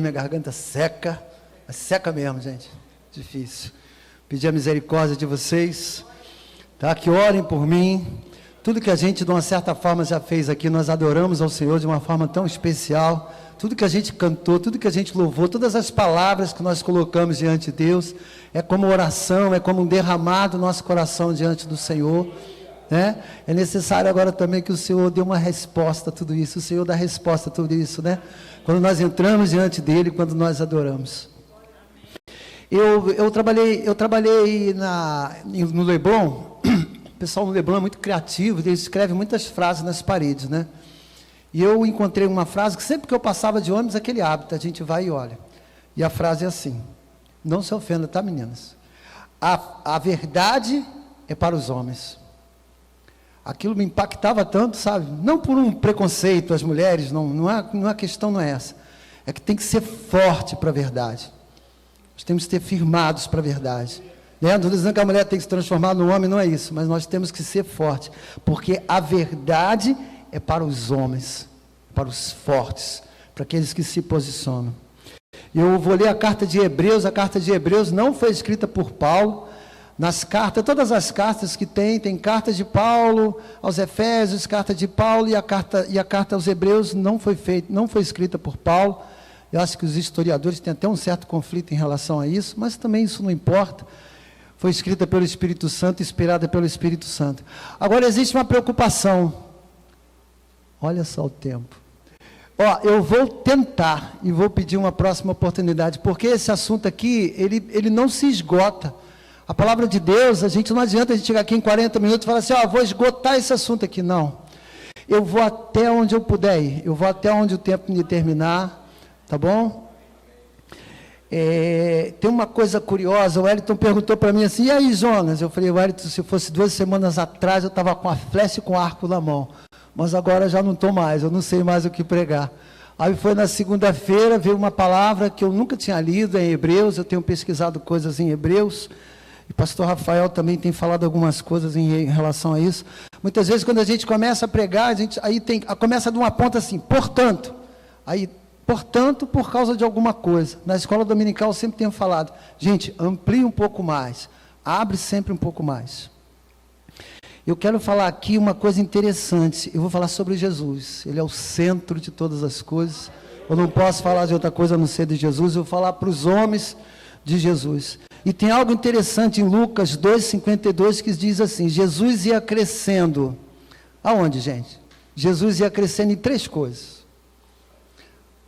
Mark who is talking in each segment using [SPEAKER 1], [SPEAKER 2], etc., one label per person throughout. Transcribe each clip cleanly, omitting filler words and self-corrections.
[SPEAKER 1] bem, minha garganta seca. Seca mesmo, gente. Difícil. Pedir a misericórdia de vocês, tá? Que orem por mim. Tudo que a gente, de uma certa forma, já fez aqui, nós adoramos ao Senhor de uma forma tão especial. Tudo que a gente cantou, tudo que a gente louvou, todas as palavras que nós colocamos diante de Deus, é como oração, é como um derramar do nosso coração diante do Senhor, né? É necessário agora também que o Senhor dê uma resposta a tudo isso. O Senhor dá resposta a tudo isso, né? Quando nós entramos diante dEle, quando nós adoramos. Eu trabalhei no Leblon. O pessoal no Leblon é muito criativo, ele escreve muitas frases nas paredes, né? E eu encontrei uma frase que sempre que eu passava de ônibus, aquele hábito, a gente vai e olha. E a frase é assim: não se ofenda, tá, meninas? A verdade é para os homens. Aquilo me impactava tanto, sabe? Não por um preconceito às mulheres, a questão não é essa. É que tem que ser forte para a verdade. Nós temos que ser firmados para a verdade. Não estou dizendo que a mulher tem que se transformar no homem, não é isso. Mas nós temos que ser fortes. Porque a verdade é para os homens, para os fortes, para aqueles que se posicionam. Eu vou ler a carta de Hebreus. A carta de Hebreus não foi escrita por Paulo. Nas cartas, todas as cartas que tem carta de Paulo aos Efésios, carta de Paulo e a carta aos Hebreus não foi escrita por Paulo. Eu acho que os historiadores têm até um certo conflito em relação a isso, mas também isso não importa. Foi escrita pelo Espírito Santo, inspirada pelo Espírito Santo. Agora existe uma preocupação. Olha só o tempo. Eu vou tentar e vou pedir uma próxima oportunidade, porque esse assunto aqui, ele não se esgota. A palavra de Deus, não adianta a gente chegar aqui em 40 minutos e falar assim, vou esgotar esse assunto aqui. Não. Eu vou até onde eu puder ir. Eu vou até onde o tempo me terminar. Tá bom? Tem uma coisa curiosa. O Wellington perguntou para mim assim, e aí, Jonas? Eu falei, Wellington, se fosse 2 semanas atrás, eu estava com a flecha e com o arco na mão. Mas agora já não estou mais, eu não sei mais o que pregar. Aí foi na segunda-feira, veio uma palavra que eu nunca tinha lido em Hebreus. Eu tenho pesquisado coisas em Hebreus. E o pastor Rafael também tem falado algumas coisas em relação a isso. Muitas vezes, quando a gente começa a pregar, começa de uma ponta assim, portanto, por causa de alguma coisa. Na escola dominical eu sempre tenho falado, gente, amplie um pouco mais, abre sempre um pouco mais. Eu quero falar aqui uma coisa interessante. Eu vou falar sobre Jesus. Ele é o centro de todas as coisas. Eu não posso falar de outra coisa a não ser de Jesus. Eu vou falar para os homens de Jesus. E tem algo interessante em Lucas 2,52 que diz assim, Jesus ia crescendo. Aonde, gente? Jesus ia crescendo em 3 coisas.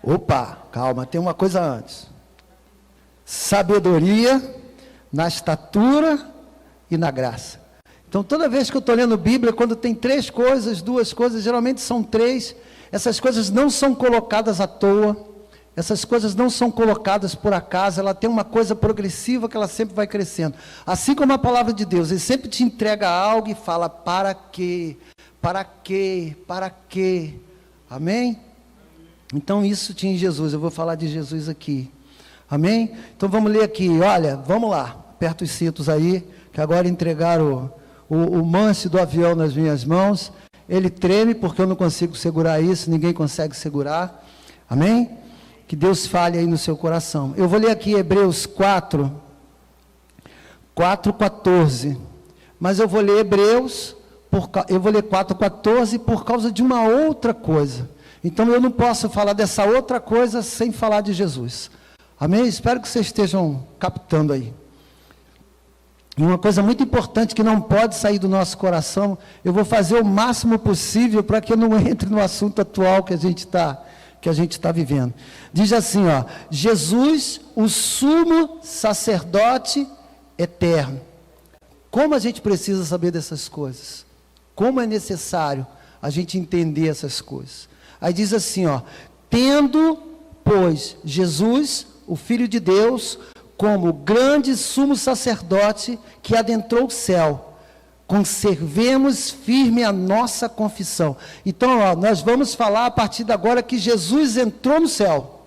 [SPEAKER 1] Opa, calma, tem uma coisa antes. Sabedoria, na estatura e na graça. Então, toda vez que eu estou lendo Bíblia, quando tem 3 coisas, 2 coisas, geralmente são 3, essas coisas não são colocadas à toa, essas coisas não são colocadas por acaso, ela tem uma coisa progressiva que ela sempre vai crescendo. Assim como a palavra de Deus, ele sempre te entrega algo e fala, para quê? Para quê? Para quê? Amém? Então, isso tinha em Jesus. Eu vou falar de Jesus aqui. Amém? Então, vamos ler aqui. Olha, vamos lá. Aperta os cintos aí, que agora entregaram o manche do avião nas minhas mãos. Ele treme, porque eu não consigo segurar isso. Ninguém consegue segurar. Amém? Que Deus fale aí no seu coração. Eu vou ler aqui Hebreus 4:14. Mas eu vou ler Hebreus, eu vou ler 4:14 por causa de uma outra coisa. Então, eu não posso falar dessa outra coisa sem falar de Jesus. Amém? Espero que vocês estejam captando aí. E uma coisa muito importante que não pode sair do nosso coração, eu vou fazer o máximo possível para que eu não entre no assunto atual que a gente está vivendo. Diz assim, Jesus, o sumo sacerdote eterno. Como a gente precisa saber dessas coisas? Como é necessário a gente entender essas coisas? Aí diz assim, tendo, pois, Jesus, o Filho de Deus, como grande sumo sacerdote que adentrou o céu, conservemos firme a nossa confissão. Então, nós vamos falar a partir de agora que Jesus entrou no céu.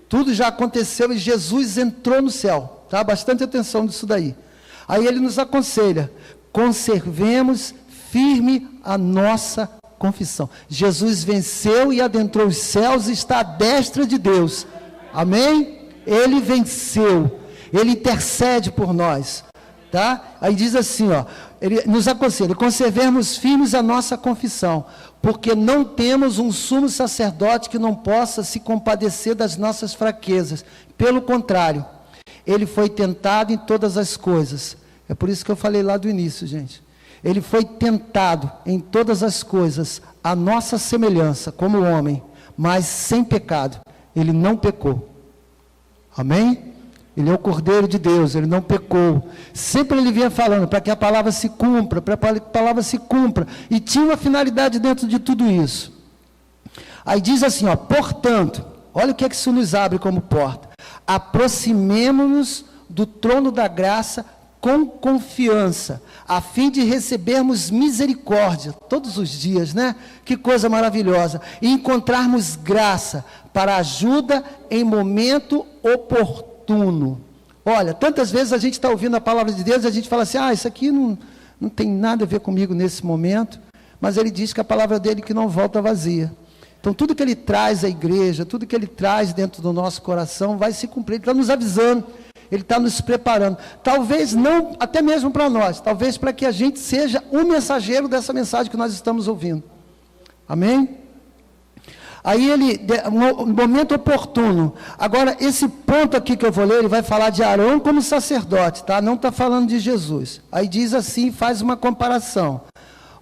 [SPEAKER 1] Tudo já aconteceu e Jesus entrou no céu. Tá? Bastante atenção nisso daí. Aí ele nos aconselha, conservemos firme a nossa confissão. Jesus venceu e adentrou os céus e está à destra de Deus. Amém? Ele venceu. Ele intercede por nós. Tá? Aí diz assim, ó, ele nos aconselha: conservemos firmes a nossa confissão, porque não temos um sumo sacerdote que não possa se compadecer das nossas fraquezas. Pelo contrário, ele foi tentado em todas as coisas. É por isso que eu falei lá do início, gente. Ele foi tentado em todas as coisas, a nossa semelhança, como homem, mas sem pecado. Ele não pecou. Amém? Ele é o Cordeiro de Deus, ele não pecou. Sempre ele vinha falando para que a palavra se cumpra, para que a palavra se cumpra. E tinha uma finalidade dentro de tudo isso. Aí diz assim, ó, portanto, olha o que é que isso nos abre como porta. Aproximemo-nos do trono da graça com confiança, a fim de recebermos misericórdia, todos os dias, né? Que coisa maravilhosa. E encontrarmos graça para ajuda em momento oportuno. Olha, tantas vezes a gente está ouvindo a palavra de Deus e a gente fala assim, isso aqui não tem nada a ver comigo nesse momento, mas ele diz que a palavra dele que não volta vazia. Então tudo que ele traz à igreja, tudo que ele traz dentro do nosso coração vai se cumprir. Ele está nos avisando, ele está nos preparando. Talvez não, até mesmo para nós, talvez para que a gente seja o mensageiro dessa mensagem que nós estamos ouvindo. Amém? Aí no momento oportuno. Agora, esse ponto aqui que eu vou ler, ele vai falar de Arão como sacerdote, tá? Não está falando de Jesus. Aí diz assim, faz uma comparação.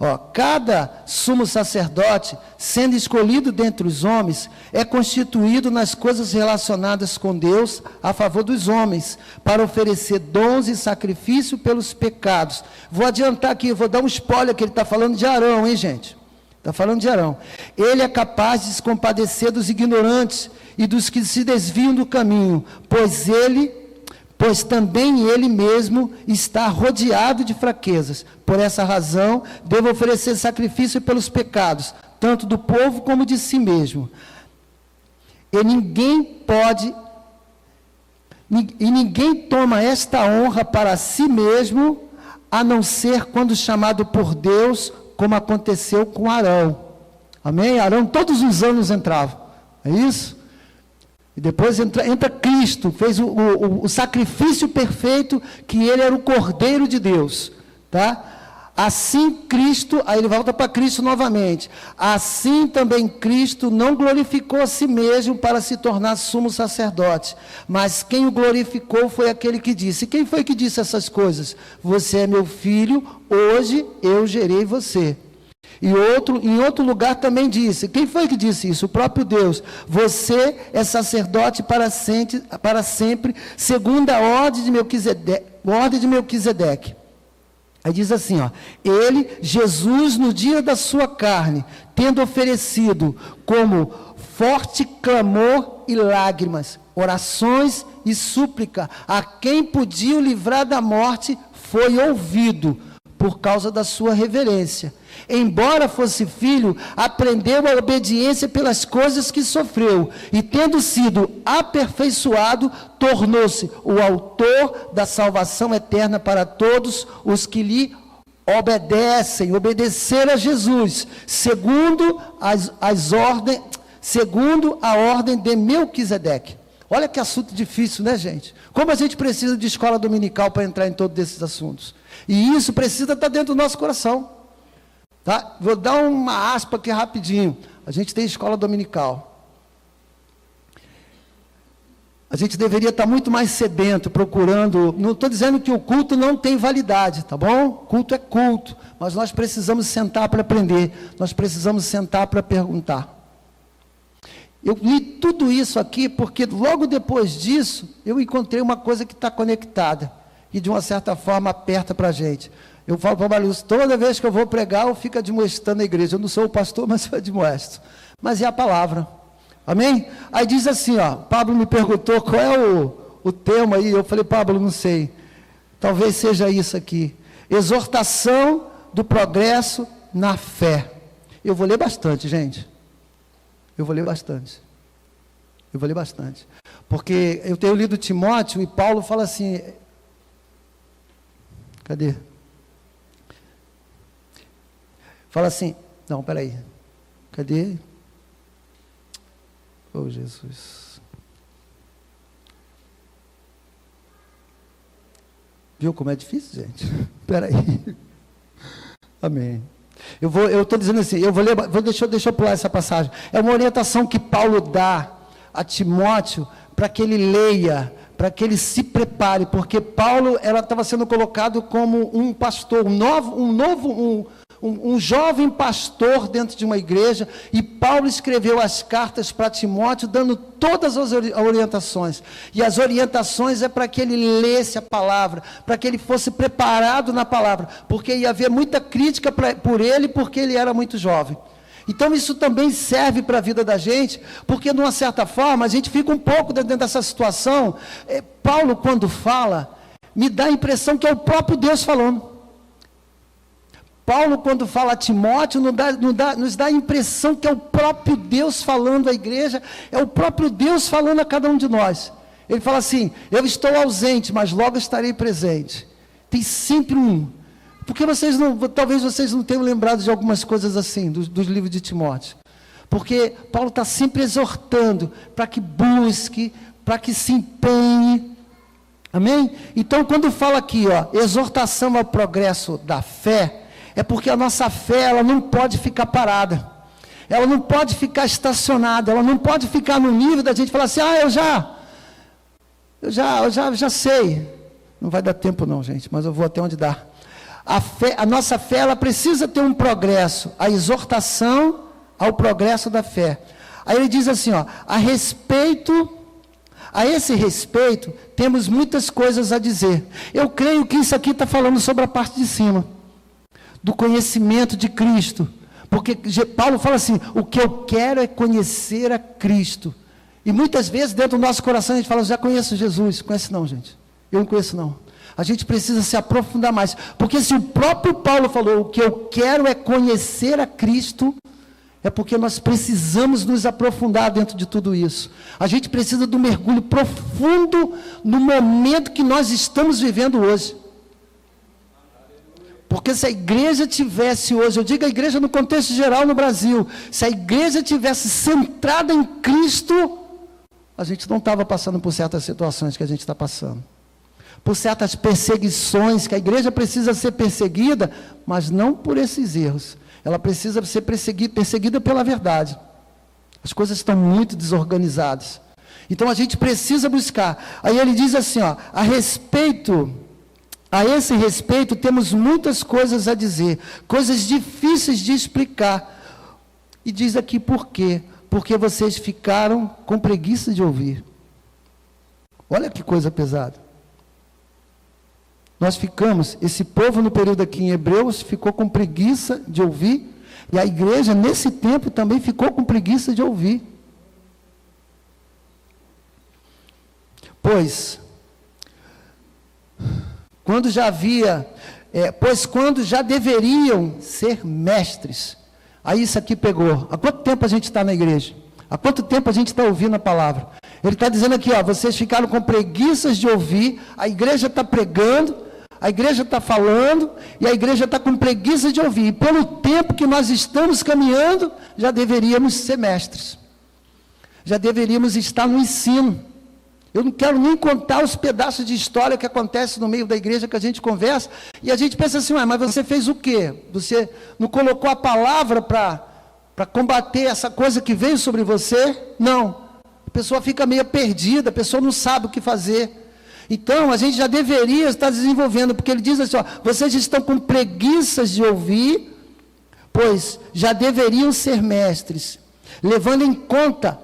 [SPEAKER 1] Ó, cada sumo sacerdote, sendo escolhido dentre os homens, é constituído nas coisas relacionadas com Deus, a favor dos homens, para oferecer dons e sacrifício pelos pecados. Vou adiantar aqui, vou dar um spoiler que ele está falando de Arão, hein, gente? Está falando de Arão. Ele é capaz de se compadecer dos ignorantes e dos que se desviam do caminho, pois também ele mesmo está rodeado de fraquezas. Por essa razão, deve oferecer sacrifício pelos pecados, tanto do povo como de si mesmo. E ninguém toma esta honra para si mesmo, a não ser quando chamado por Deus, como aconteceu com Arão. Amém? Arão todos os anos entrava. É isso? E depois entra Cristo, fez o sacrifício perfeito, que ele era o Cordeiro de Deus. Tá? Assim Cristo, aí ele volta para Cristo novamente. Assim também Cristo não glorificou a si mesmo para se tornar sumo sacerdote. Mas quem o glorificou foi aquele que disse. Quem foi que disse essas coisas? Você é meu filho, hoje eu gerei você. E em outro lugar também disse. Quem foi que disse isso? O próprio Deus. Você é sacerdote para sempre, segundo a ordem de Melquisedeque. Aí diz assim, ó, ele, Jesus, no dia da sua carne, tendo oferecido como forte clamor e lágrimas, orações e súplica, a quem podia o livrar da morte, foi ouvido, por causa da sua reverência. Embora fosse filho, aprendeu a obediência pelas coisas que sofreu, e tendo sido aperfeiçoado, tornou-se o autor da salvação eterna para todos os que lhe obedecer a Jesus, segundo a ordem de Melquisedeque. Olha que assunto difícil, né, gente? Como a gente precisa de escola dominical para entrar em todos esses assuntos. E isso precisa estar dentro do nosso coração. Tá? Vou dar uma aspa aqui rapidinho. A gente tem escola dominical. A gente deveria estar muito mais sedento, procurando. Não estou dizendo que o culto não tem validade, tá bom? Culto é culto. Mas nós precisamos sentar para aprender. Nós precisamos sentar para perguntar. Eu li tudo isso aqui porque logo depois disso, eu encontrei uma coisa que está conectada. E de uma certa forma aperta para a gente. Eu falo para o Marius, toda vez que eu vou pregar, eu fico admoestando a igreja. Eu não sou o pastor, mas eu admoesto. Mas é a palavra. Amém? Aí diz assim, ó, Pablo me perguntou qual é o tema aí. Eu falei, Pablo, não sei. Talvez seja isso aqui. Exortação do progresso na fé. Eu vou ler bastante, gente. Eu vou ler bastante. Porque eu tenho lido Timóteo e Paulo fala assim... Cadê? Fala assim, não, peraí. Cadê? Oh, Jesus. Viu como é difícil, gente? Espera aí. Amém. Eu estou dizendo assim, eu vou ler, deixa eu pular essa passagem. É uma orientação que Paulo dá a Timóteo para que ele leia, para que ele se prepare, porque Paulo estava sendo colocado como um pastor, um jovem pastor dentro de uma igreja, e Paulo escreveu as cartas para Timóteo, dando todas as orientações, e as orientações é para que ele lesse a palavra, para que ele fosse preparado na palavra, porque ia haver muita crítica por ele, porque ele era muito jovem. Então isso também serve para a vida da gente, porque de uma certa forma a gente fica um pouco dentro dessa situação. Paulo, quando fala, me dá a impressão que é o próprio Deus falando. Paulo, quando fala a Timóteo, nos dá a impressão que é o próprio Deus falando à igreja, é o próprio Deus falando a cada um de nós. Ele fala assim, eu estou ausente, mas logo estarei presente. Tem sempre um. Porque talvez vocês não tenham lembrado de algumas coisas assim, dos livros de Timóteo. Porque Paulo está sempre exortando para que busque, para que se empenhe. Amém? Então, quando fala aqui, exortação ao progresso da fé, é porque a nossa fé, ela não pode ficar parada. Ela não pode ficar estacionada, ela não pode ficar no nível da gente falar assim, eu já sei. Não vai dar tempo não, gente, mas eu vou até onde dá. A nossa fé, ela precisa ter um progresso, a exortação ao progresso da fé. Aí ele diz assim, a esse respeito, temos muitas coisas a dizer. Eu creio que isso aqui está falando sobre a parte de cima, do conhecimento de Cristo, porque Paulo fala assim, o que eu quero é conhecer a Cristo, e muitas vezes dentro do nosso coração a gente fala, já conheço Jesus. Conhece não, gente, eu não conheço não. A gente precisa se aprofundar mais, porque se o próprio Paulo falou, o que eu quero é conhecer a Cristo, é porque nós precisamos nos aprofundar dentro de tudo isso. A gente precisa de um mergulho profundo no momento que nós estamos vivendo hoje. Porque se a igreja tivesse hoje, eu digo a igreja no contexto geral no Brasil, se a igreja tivesse centrada em Cristo, a gente não estava passando por certas situações que a gente está passando. Por certas perseguições, que a igreja precisa ser perseguida, mas não por esses erros. Ela precisa ser perseguida pela verdade. As coisas estão muito desorganizadas. Então a gente precisa buscar. Aí ele diz assim, a esse respeito temos muitas coisas a dizer, coisas difíceis de explicar. E diz aqui por quê? Porque vocês ficaram com preguiça de ouvir. Olha que coisa pesada. Nós esse povo no período aqui em Hebreus, ficou com preguiça de ouvir, e a igreja nesse tempo também ficou com preguiça de ouvir. Pois quando já deveriam ser mestres, aí isso aqui pegou. Há quanto tempo a gente está na igreja? Há quanto tempo a gente está ouvindo a palavra? Ele está dizendo aqui, vocês ficaram com preguiças de ouvir, a igreja está pregando, a igreja está falando, e a igreja está com preguiça de ouvir. E pelo tempo que nós estamos caminhando, já deveríamos ser mestres. Já deveríamos estar no ensino. Eu não quero nem contar os pedaços de história que acontecem no meio da igreja que a gente conversa, e a gente pensa assim, mas você fez o quê? Você não colocou a palavra para combater essa coisa que veio sobre você? Não. A pessoa fica meio perdida, a pessoa não sabe o que fazer. Então, a gente já deveria estar desenvolvendo, porque ele diz assim, vocês estão com preguiças de ouvir, pois já deveriam ser mestres, levando em conta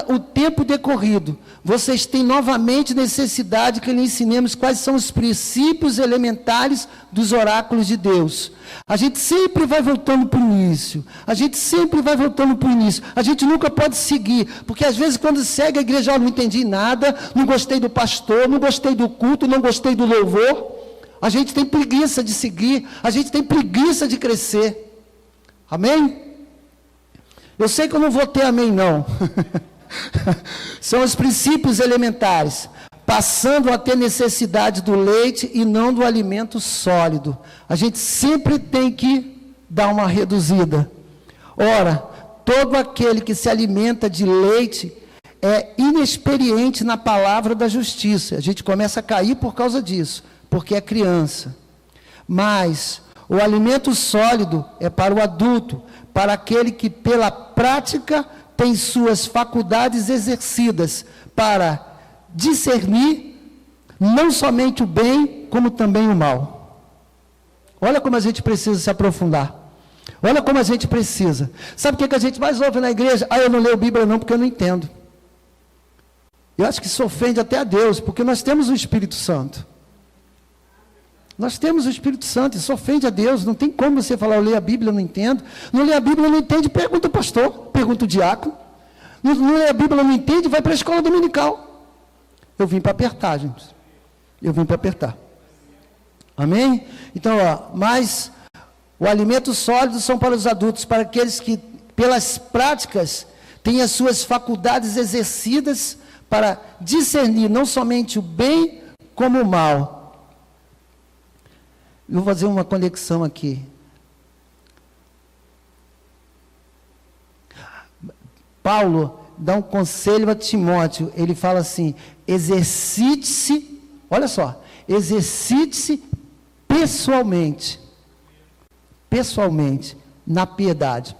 [SPEAKER 1] o tempo decorrido. Vocês têm novamente necessidade que lhe ensinemos quais são os princípios elementares dos oráculos de Deus. A gente sempre vai voltando para o início. A gente nunca pode seguir, porque às vezes quando segue a igreja, não entendi nada, não gostei do pastor, não gostei do culto, não gostei do louvor. A gente tem preguiça de seguir, a gente tem preguiça de crescer. Amém? Eu sei que eu não vou ter amém, não. São os princípios elementares, passando a ter necessidade do leite e não do alimento sólido. A gente sempre tem que dar uma reduzida. Ora, todo aquele que se alimenta de leite é inexperiente na palavra da justiça. A gente começa a cair por causa disso, porque é criança. Mas o alimento sólido é para o adulto, para aquele que pela prática tem suas faculdades exercidas para discernir não somente o bem, como também o mal. Olha como a gente precisa se aprofundar. Olha como a gente precisa. Sabe o que a gente mais ouve na igreja? Eu não leio Bíblia não, porque eu não entendo. Eu acho que isso ofende até a Deus, porque nós temos o Espírito Santo. Nós temos o Espírito Santo, isso ofende a Deus. Não tem como você falar, eu leio a Bíblia, eu não entendo. Não lê a Bíblia, não entende, pergunta o pastor, pergunta o diácono. Não lê a Bíblia, não entende, vai para a escola dominical. Eu vim para apertar, gente. Eu vim para apertar. Amém? Então, mas o alimento sólido são para os adultos, para aqueles que, pelas práticas, têm as suas faculdades exercidas para discernir não somente o bem, como o mal. Eu vou fazer uma conexão aqui. Paulo dá um conselho a Timóteo, ele fala assim, exercite-se, olha só, exercite-se pessoalmente, na piedade.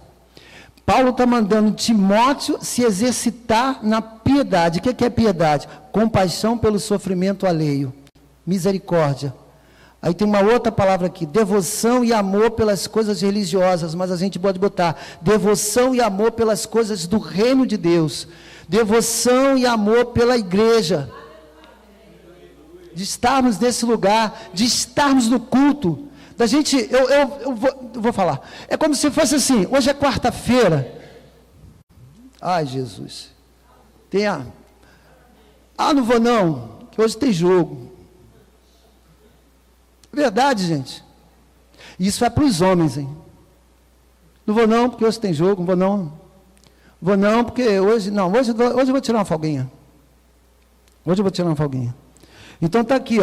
[SPEAKER 1] Paulo está mandando Timóteo se exercitar na piedade. O que é piedade? Compaixão pelo sofrimento alheio, misericórdia. Aí tem uma outra palavra aqui, devoção e amor pelas coisas religiosas, mas a gente pode botar devoção e amor pelas coisas do reino de Deus, devoção e amor pela igreja, de estarmos nesse lugar, de estarmos no culto, da gente, eu vou falar, é como se fosse assim, hoje é quarta-feira, ai Jesus, não vou não, que hoje tem jogo. Verdade, gente. Isso é para os homens, hein? Não vou não, porque hoje tem jogo, não vou não. Vou não, porque hoje eu vou tirar uma folguinha. Hoje eu vou tirar uma folguinha. Então está aqui,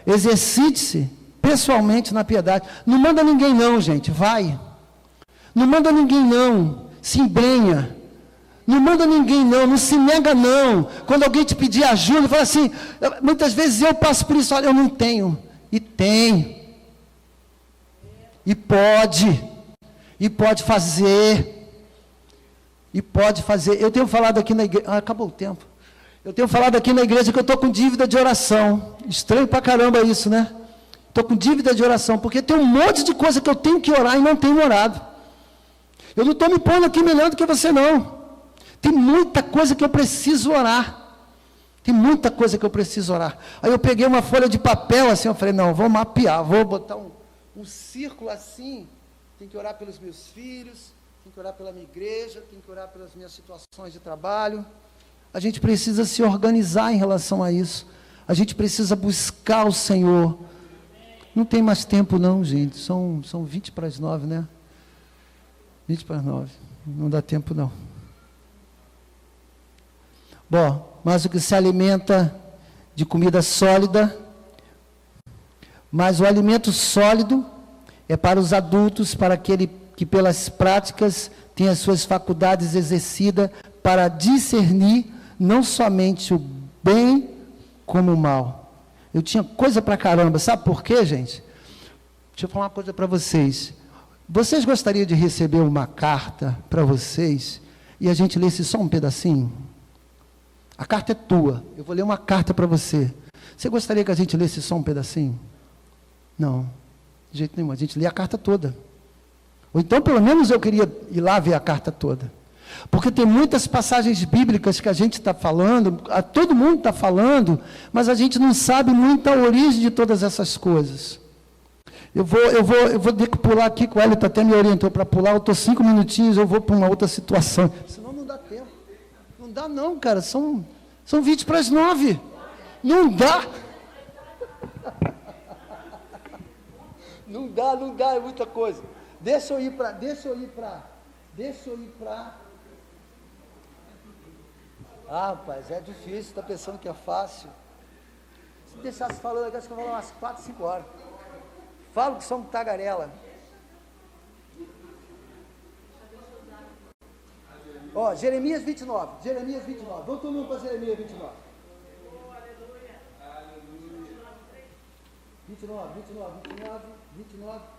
[SPEAKER 1] exercite-se pessoalmente na piedade. Não manda ninguém não, gente, vai. Não manda ninguém não, se embrenha. Não manda ninguém não se nega não. Quando alguém te pedir ajuda, fala assim, muitas vezes eu passo por isso, olha, eu não tenho. E tem, e pode fazer, eu tenho falado aqui na igreja, acabou o tempo, eu tenho falado aqui na igreja que eu estou com dívida de oração, estranho pra caramba isso, né? Estou com dívida de oração, porque tem um monte de coisa que eu tenho que orar e não tenho orado, eu não estou me pondo aqui melhor do que você não, tem muita coisa que eu preciso orar, tem muita coisa que eu preciso orar. Aí eu peguei uma folha de papel assim, eu falei, não, vou mapear, vou botar um círculo assim, tem que orar pelos meus filhos, tem que orar pela minha igreja, tem que orar pelas minhas situações de trabalho. A gente precisa se organizar em relação a isso. A gente precisa buscar o Senhor. Não tem mais tempo não, gente, são 20 para as 9, né? 20 para as 9, não dá tempo não. Bom, mas o que se alimenta de comida sólida, mas o alimento sólido é para os adultos, para aquele que pelas práticas tem as suas faculdades exercidas para discernir não somente o bem como o mal. Eu tinha coisa pra caramba, sabe por quê, gente? Deixa eu falar uma coisa para vocês. Vocês gostariam de receber uma carta para vocês e a gente lesse só um pedacinho? A carta é tua, eu vou ler uma carta para você. Você gostaria que a gente lesse só um pedacinho? Não, de jeito nenhum, a gente lê a carta toda. Ou então, pelo menos, eu queria ir lá ver a carta toda. Porque tem muitas passagens bíblicas que a gente está falando, todo mundo está falando, mas a gente não sabe muito a origem de todas essas coisas. Eu vou ter que pular aqui, que o Hélio até me orientou para pular, eu estou 5 minutinhos, eu vou para uma outra situação. Senão não dá tempo. Não dá não, cara, são 20 para as 9. Não dá. Não dá, é muita coisa. Deixa eu ir para... Ah, rapaz, é difícil, está pensando que é fácil. Se deixasse falando, eu acho que eu vou falar umas 4, 5 horas. Falo que sou um tagarela. Ó, Jeremias 29. Vamos todo mundo para Jeremias 29. 29.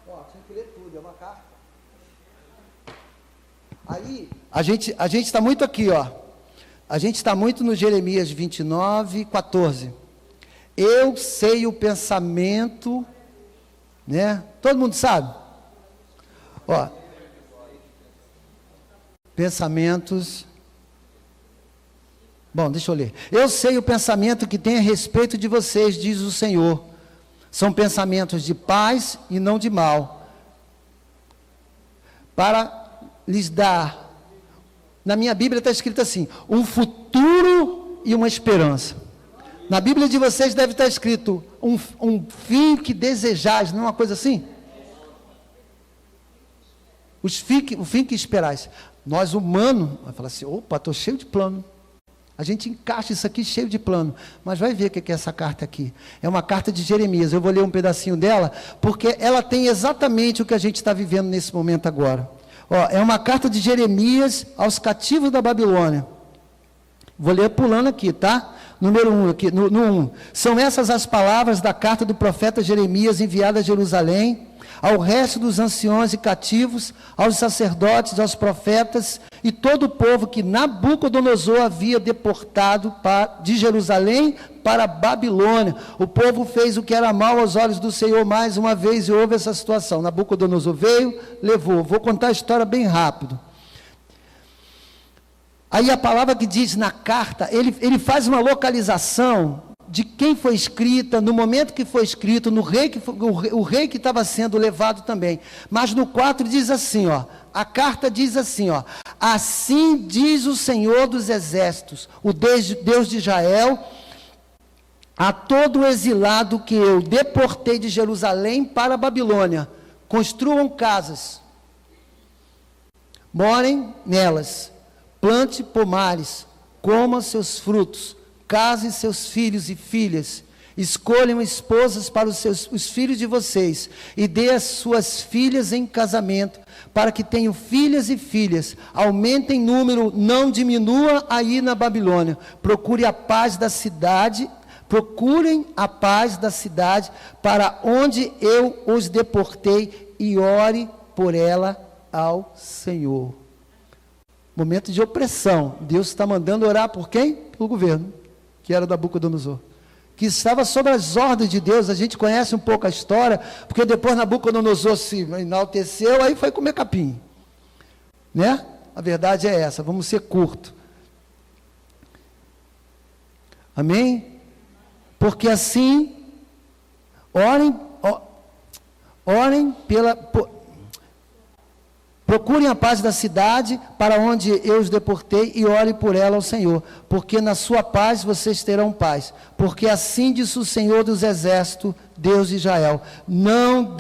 [SPEAKER 1] Ó, tinha que ler tudo, é uma carta. Aí, a gente está muito aqui, ó. A gente está muito no Jeremias 29, 14. Eu sei o pensamento, né? Todo mundo sabe? Ó, pensamentos. Bom, deixa eu ler. Eu sei o pensamento que tem a respeito de vocês, diz o Senhor. São pensamentos de paz e não de mal, para lhes dar, na minha Bíblia está escrito assim, um futuro e uma esperança. Na Bíblia de vocês deve estar escrito, um fim que desejais, não é uma coisa assim? O fim que esperais. Nós humanos, vai falar assim, opa, estou cheio de plano. A gente encaixa isso aqui cheio de plano, mas vai ver o que é essa carta aqui. É uma carta de Jeremias, eu vou ler um pedacinho dela, porque ela tem exatamente o que a gente está vivendo nesse momento agora. Ó, é uma carta de Jeremias aos cativos da Babilônia. Vou ler pulando aqui, tá? Número 1, aqui, no 1. São essas as palavras da carta do profeta Jeremias enviada a Jerusalém, ao resto dos anciões e cativos, aos sacerdotes, aos profetas e todo o povo que Nabucodonosor havia deportado de Jerusalém para a Babilônia. O povo fez o que era mal aos olhos do Senhor mais uma vez e houve essa situação. Nabucodonosor veio, levou. Vou contar a história bem rápido. Aí a palavra que diz na carta, ele faz uma localização de quem foi escrita, no momento que foi escrito, no rei o rei que estava sendo levado também. Mas no 4 diz assim, ó, a carta diz assim, ó, assim diz o Senhor dos exércitos, o Deus de Israel, a todo exilado que eu deportei de Jerusalém para a Babilônia, construam casas, morem nelas, plante pomares, comam seus frutos, casem seus filhos e filhas, escolham esposas para os filhos de vocês, e dê as suas filhas em casamento, para que tenham filhas e filhas, aumentem número, não diminua aí na Babilônia, procurem a paz da cidade, para onde eu os deportei, e ore por ela ao Senhor. Momento de opressão, Deus está mandando orar por quem? Pelo governo, que era Nabucodonosor, que estava sob as ordens de Deus. A gente conhece um pouco a história, porque depois Nabucodonosor se enalteceu, aí foi comer capim, né? A verdade é essa, vamos ser curto, amém? Porque assim, procurem a paz da cidade, para onde eu os deportei, e orem por ela ao Senhor, porque na sua paz vocês terão paz, porque assim diz o Senhor dos exércitos, Deus de Israel, não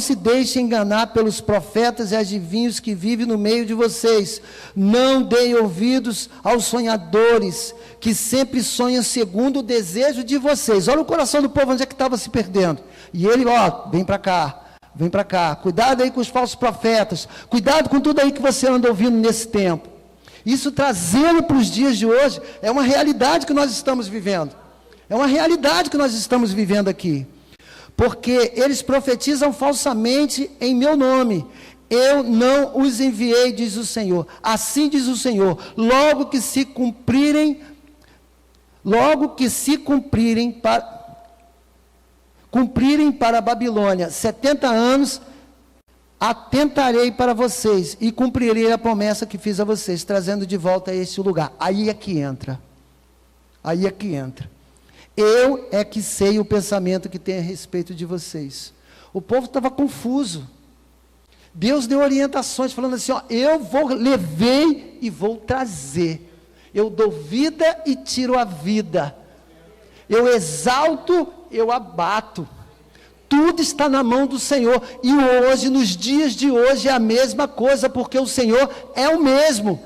[SPEAKER 1] se deixe enganar pelos profetas e adivinhos que vivem no meio de vocês, não deem ouvidos aos sonhadores, que sempre sonham segundo o desejo de vocês. Olha o coração do povo, onde é que estava se perdendo, e ele, ó, vem para cá, cuidado aí com os falsos profetas, cuidado com tudo aí que você anda ouvindo nesse tempo. Isso trazendo para os dias de hoje, é uma realidade que nós estamos vivendo, aqui, porque eles profetizam falsamente em meu nome, eu não os enviei, diz o Senhor, assim diz o Senhor, logo que se cumprirem para a Babilônia 70 anos, atentarei para vocês e cumprirei a promessa que fiz a vocês, trazendo de volta a este lugar. Aí é que entra, eu é que sei o pensamento que tem a respeito de vocês. O povo estava confuso, Deus deu orientações, falando assim, ó, levei e vou trazer, eu dou vida e tiro a vida, eu exalto, eu abato, tudo está na mão do Senhor, e hoje, nos dias de hoje, é a mesma coisa, porque o Senhor é o mesmo.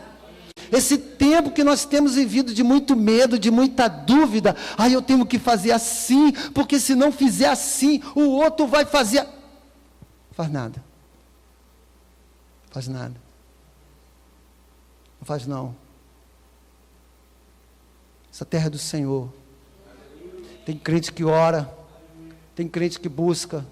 [SPEAKER 1] Esse tempo que nós temos vivido de muito medo, de muita dúvida, eu tenho que fazer assim, porque se não fizer assim, o outro vai fazer, faz nada, Não faz não. Essa terra é do Senhor. Tem crente que ora, tem crente que busca.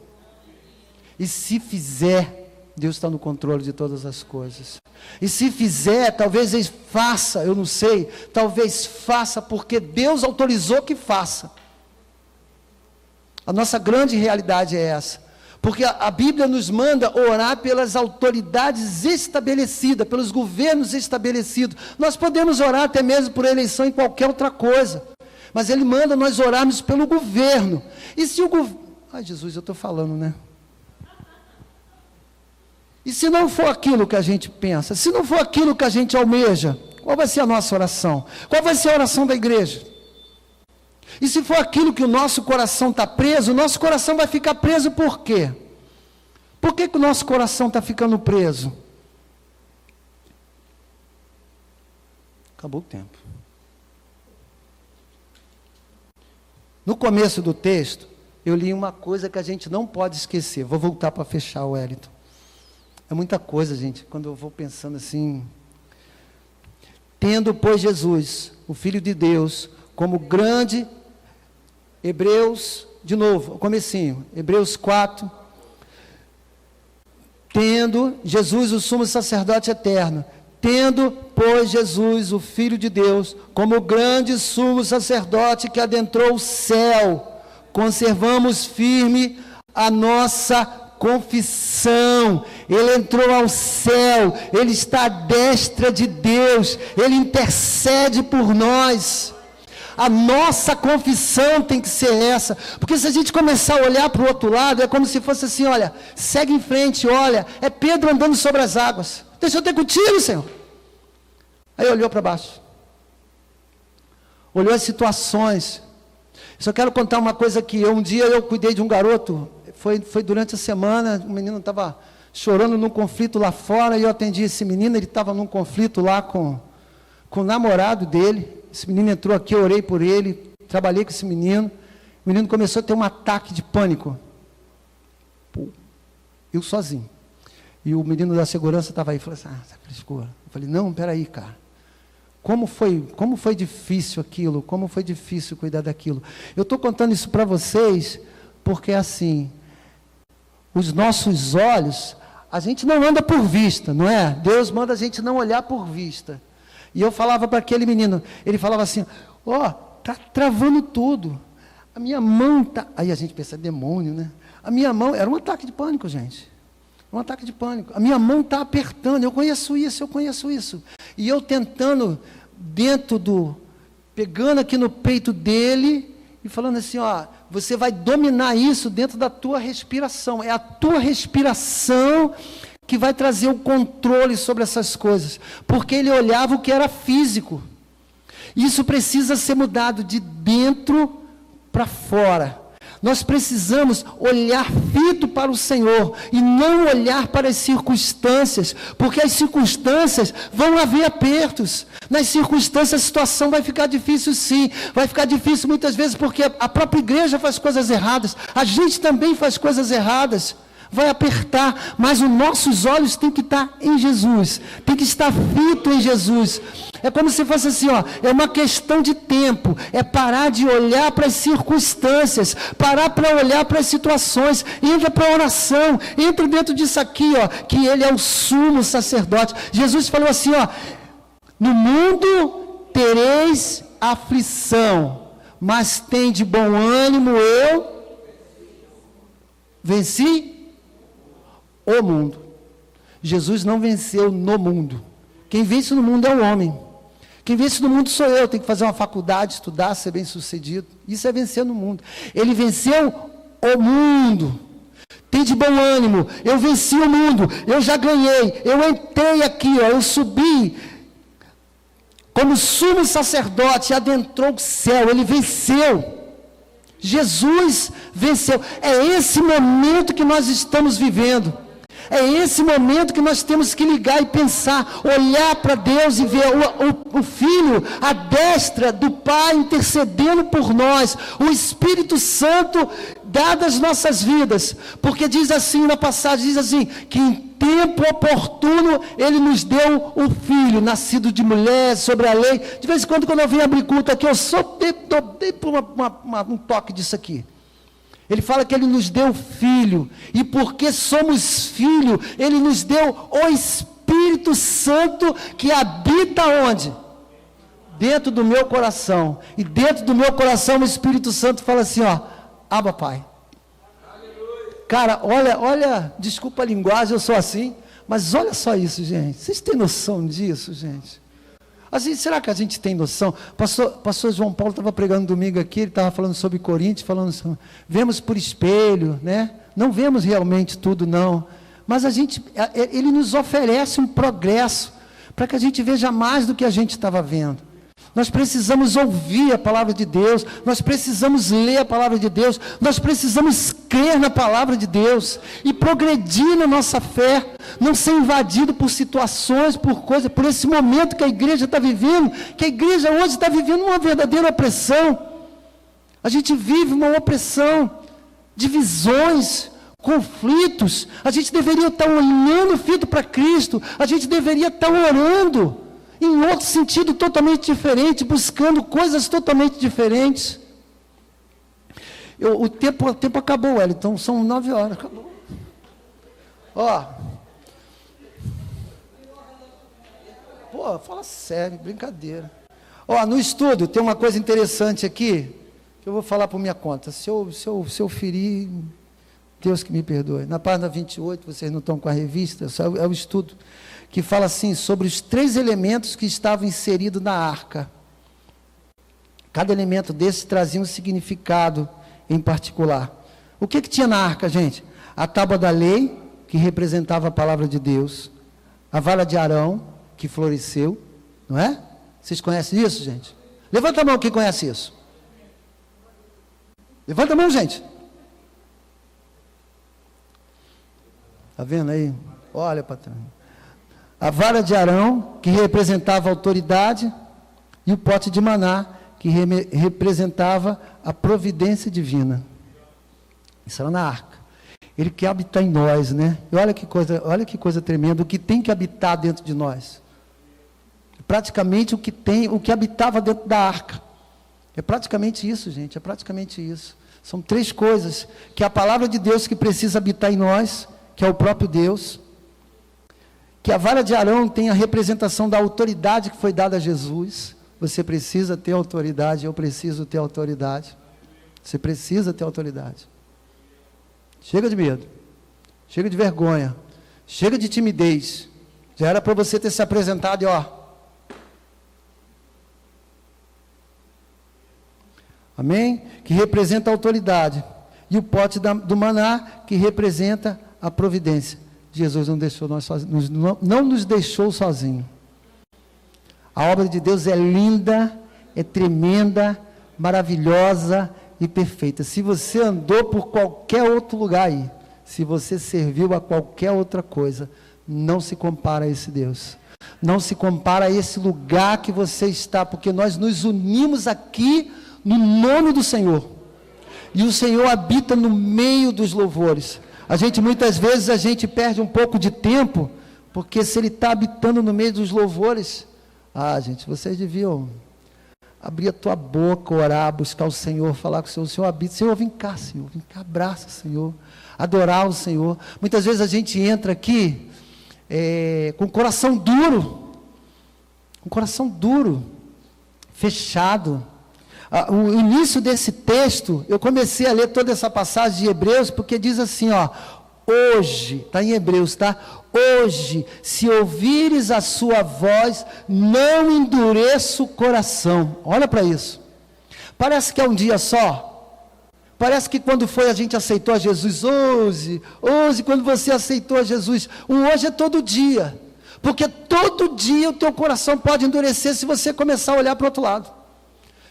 [SPEAKER 1] E se fizer, Deus está no controle de todas as coisas. E se fizer, talvez ele faça, eu não sei, talvez faça porque Deus autorizou que faça. A nossa grande realidade é essa. Porque a Bíblia nos manda orar pelas autoridades estabelecidas, pelos governos estabelecidos. Nós podemos orar até mesmo por eleição em qualquer outra coisa. Mas Ele manda nós orarmos pelo governo. E se o governo... Ai, Jesus, eu estou falando, né? E se não for aquilo que a gente pensa, se não for aquilo que a gente almeja, qual vai ser a nossa oração? Qual vai ser a oração da igreja? E se for aquilo que o nosso coração está preso, o nosso coração vai ficar preso por quê? Por que o nosso coração está ficando preso? Acabou o tempo. No começo do texto, eu li uma coisa que a gente não pode esquecer. Vou voltar para fechar, Wellington. É muita coisa, gente, quando eu vou pensando assim. Tendo, pois, Jesus, o Filho de Deus, como grande... Hebreus, de novo, o comecinho, Hebreus 4, tendo Jesus, o sumo sacerdote eterno, tendo, pois, Jesus, o Filho de Deus, como grande sumo sacerdote que adentrou o céu, conservamos firme a nossa confissão. Ele entrou ao céu, Ele está à destra de Deus, Ele intercede por nós. A nossa confissão tem que ser essa, porque se a gente começar a olhar para o outro lado, é como se fosse assim, olha, segue em frente, olha, é Pedro andando sobre as águas, deixa eu ter contigo, Senhor. Aí olhou para baixo, olhou as situações. Só quero contar uma coisa que um dia eu cuidei de um garoto, foi durante a semana, o menino estava chorando num conflito lá fora, e eu atendi esse menino, ele estava num conflito lá com o namorado dele. Esse menino entrou aqui, eu orei por ele, trabalhei com esse menino. O menino começou a ter um ataque de pânico. Pô, eu sozinho. E o menino da segurança estava aí, falou assim, essa frescura. Eu falei, não, peraí, cara. Como foi difícil aquilo, como foi difícil cuidar daquilo. Eu estou contando isso para vocês, porque assim, os nossos olhos, a gente não anda por vista, não é? Deus manda a gente não olhar por vista. E eu falava para aquele menino, ele falava assim, está travando tudo, a minha mão está... Aí a gente pensa, demônio, né? A minha mão, era um ataque de pânico, gente, um ataque de pânico, a minha mão está apertando, eu conheço isso, e eu tentando, pegando aqui no peito dele, e falando assim, você vai dominar isso dentro da tua respiração, é a tua respiração que vai trazer o controle sobre essas coisas, porque ele olhava o que era físico. Isso precisa ser mudado de dentro para fora. Nós precisamos olhar fito para o Senhor e não olhar para as circunstâncias, porque as circunstâncias vão haver apertos. Nas circunstâncias a situação vai ficar difícil, sim, vai ficar difícil muitas vezes porque a própria igreja faz coisas erradas, a gente também faz coisas erradas. Vai apertar, mas os nossos olhos têm que estar em Jesus, tem que estar fito em Jesus. É como se fosse assim, é uma questão de tempo, é parar de olhar para as circunstâncias, parar para olhar para as situações, entra para a oração, entra dentro disso aqui, que Ele é o sumo sacerdote. Jesus falou assim, no mundo tereis aflição, mas tem de bom ânimo, eu venci o mundo. Jesus não venceu no mundo. Quem vence no mundo é o homem. Quem vence no mundo sou eu. Tenho que fazer uma faculdade, estudar, ser bem sucedido. Isso é vencer no mundo. Ele venceu o mundo. Tem de bom ânimo. Eu venci o mundo. Eu já ganhei. Eu entrei aqui, eu subi como sumo sacerdote, adentrou o céu. Ele venceu. Jesus venceu. É esse momento que nós estamos vivendo. É esse momento que nós temos que ligar e pensar, olhar para Deus e ver o Filho à destra do Pai intercedendo por nós, o Espírito Santo dado às nossas vidas, porque diz assim na passagem, diz assim, que em tempo oportuno, Ele nos deu o Filho, nascido de mulher, sobre a lei. De vez em quando eu venho abrir culto aqui, eu só dei por um toque disso aqui. Ele fala que Ele nos deu o Filho, e porque somos filho, Ele nos deu o Espírito Santo, que habita onde? Dentro do meu coração. E dentro do meu coração o Espírito Santo fala assim, ó, Abba, Pai. Cara, olha, desculpa a linguagem, eu sou assim, mas olha só isso, gente. Vocês têm noção disso, gente? Assim, será que a gente tem noção? Pastor João Paulo estava pregando domingo aqui, ele estava falando sobre Coríntios, falando sobre, vemos por espelho, né? Não vemos realmente tudo, não. Mas ele nos oferece um progresso, para que a gente veja mais do que a gente estava vendo. Nós precisamos ouvir a palavra de Deus, nós precisamos ler a palavra de Deus, nós precisamos crer na palavra de Deus, e progredir na nossa fé, não ser invadido por situações, por coisas, por esse momento que a igreja está vivendo, que a igreja hoje está vivendo uma verdadeira opressão. A gente vive uma opressão, divisões, conflitos. A gente deveria estar olhando fito para Cristo, a gente deveria estar orando, em outro sentido totalmente diferente, buscando coisas totalmente diferentes. O tempo acabou, Wellington, são 9 horas, acabou. Fala sério, brincadeira. No estudo, tem uma coisa interessante aqui, que eu vou falar por minha conta. Se eu ferir, Deus que me perdoe. Na página 28, vocês não estão com a revista, é o estudo, que fala assim, sobre os 3 elementos que estavam inseridos na arca. Cada elemento desse trazia um significado em particular. O que tinha na arca, gente? A tábua da lei, que representava a palavra de Deus. A vara de Arão, que floresceu, não é? Vocês conhecem isso, gente? Levanta a mão quem conhece isso. Levanta a mão, gente. Está vendo aí? Olha, patrão. A vara de Arão, que representava a autoridade, e o pote de maná, que representava a providência divina. Isso era na arca. Ele quer habitar em nós, né? E olha que coisa tremenda, o que tem que habitar dentro de nós. Praticamente o que habitava dentro da arca. É praticamente isso, gente, é praticamente isso. São 3 coisas, que é a palavra de Deus que precisa habitar em nós, que é o próprio Deus. Que a vara de Arão tem a representação da autoridade que foi dada a Jesus. Você precisa ter autoridade, eu preciso ter autoridade. Você precisa ter autoridade. Chega de medo, chega de vergonha, chega de timidez. Já era para você ter se apresentado e amém? Que representa a autoridade. E o pote do maná, que representa a providência. Jesus não deixou nós sozinhos, não nos deixou sozinhos. A obra de Deus é linda, é tremenda, maravilhosa e perfeita. Se você andou por qualquer outro lugar aí, se você serviu a qualquer outra coisa, não se compara a esse Deus. Não se compara a esse lugar que você está, porque nós nos unimos aqui no nome do Senhor. E o Senhor habita no meio dos louvores. Muitas vezes a gente perde um pouco de tempo, porque se Ele está habitando no meio dos louvores, gente, vocês deviam abrir a tua boca, orar, buscar o Senhor, falar com o Senhor habita, Senhor, vem cá, abraça o Senhor, adorar o Senhor. Muitas vezes a gente entra aqui, com o coração duro, fechado. O início desse texto, eu comecei a ler toda essa passagem de Hebreus, porque diz assim, hoje, está em Hebreus, tá? Hoje, se ouvires a sua voz, não endureça o coração. Olha para isso. Parece que é um dia só. Parece que quando a gente aceitou a Jesus, hoje, quando você aceitou a Jesus, o hoje é todo dia. Porque todo dia o teu coração pode endurecer se você começar a olhar para o outro lado.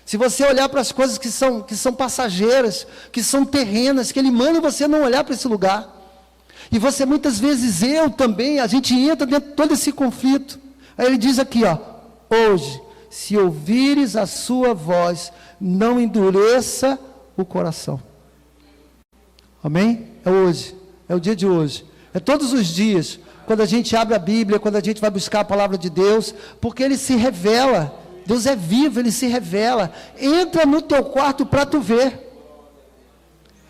[SPEAKER 1] Se você olhar para as coisas que são passageiras, que são terrenas, que Ele manda você não olhar para esse lugar. E você muitas vezes, eu também, a gente entra dentro de todo esse conflito. Aí Ele diz aqui, hoje, se ouvires a sua voz, não endureça o coração. Amém? É hoje, é o dia de hoje. É todos os dias, quando a gente abre a Bíblia, quando a gente vai buscar a palavra de Deus, porque Ele se revela. Deus é vivo, Ele se revela. Entra no teu quarto para tu ver.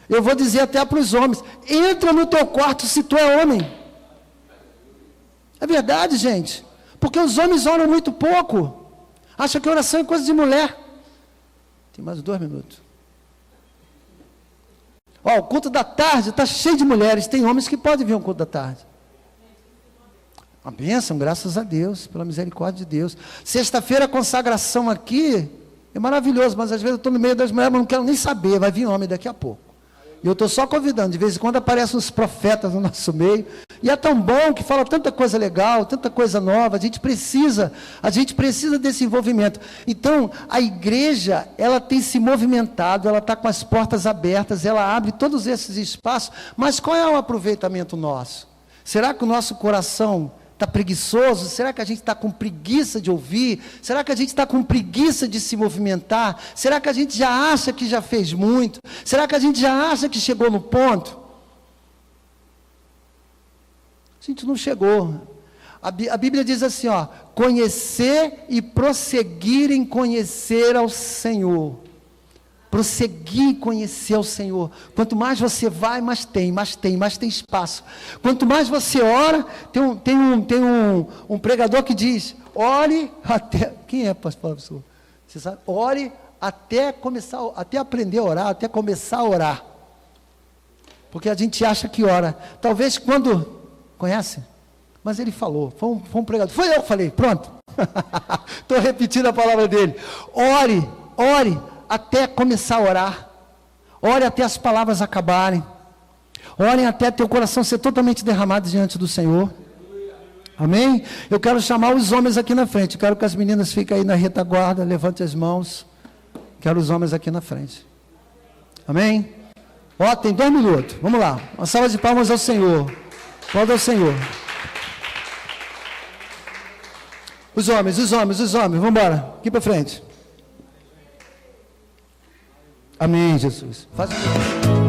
[SPEAKER 1] Eu vou dizer até para os homens, entra no teu quarto se tu é homem. É verdade, gente. Porque os homens oram muito pouco. Acham que oração é coisa de mulher. Tem mais 2 minutos. Ó, o culto da tarde está cheio de mulheres. Tem homens que podem vir ao culto da tarde. Uma bênção, graças a Deus, pela misericórdia de Deus. Sexta-feira a consagração aqui é maravilhoso, mas às vezes eu estou no meio das mulheres, mas não quero nem saber, vai vir homem daqui a pouco. E eu estou só convidando, de vez em quando aparecem uns profetas no nosso meio, e é tão bom que fala tanta coisa legal, tanta coisa nova, a gente precisa desse envolvimento. Então, a igreja, ela tem se movimentado, ela está com as portas abertas, ela abre todos esses espaços, mas qual é o aproveitamento nosso? Será que o nosso coração está preguiçoso? Será que a gente está com preguiça de ouvir? Será que a gente está com preguiça de se movimentar? Será que a gente já acha que já fez muito? Será que a gente já acha que chegou no ponto? A gente não chegou. A Bíblia diz assim, ó, conhecer e prosseguir em conhecer ao Senhor. Prosseguir em conhecer ao Senhor. Quanto mais você vai, mais tem espaço. Quanto mais você ora, tem um pregador que diz, ore até, quem é, pastor? Você sabe? Ore até começar, até aprender a orar, até começar a orar. Porque a gente acha que ora. Talvez quando, conhece? Mas ele falou, foi um pregador, foi eu que falei, pronto. Estou repetindo a palavra dele. Ore, até começar a orar. Ore até as palavras acabarem. Orem até teu coração ser totalmente derramado diante do Senhor. Amém? Eu quero chamar os homens aqui na frente. Quero que as meninas fiquem aí na retaguarda. Levante as mãos. Quero os homens aqui na frente. Amém? Ó, tem 2 minutos. Vamos lá. Uma salva de palmas ao Senhor. Aplauda ao Senhor. Os homens. Vamos embora. Aqui para frente. Amém, Jesus. Faz o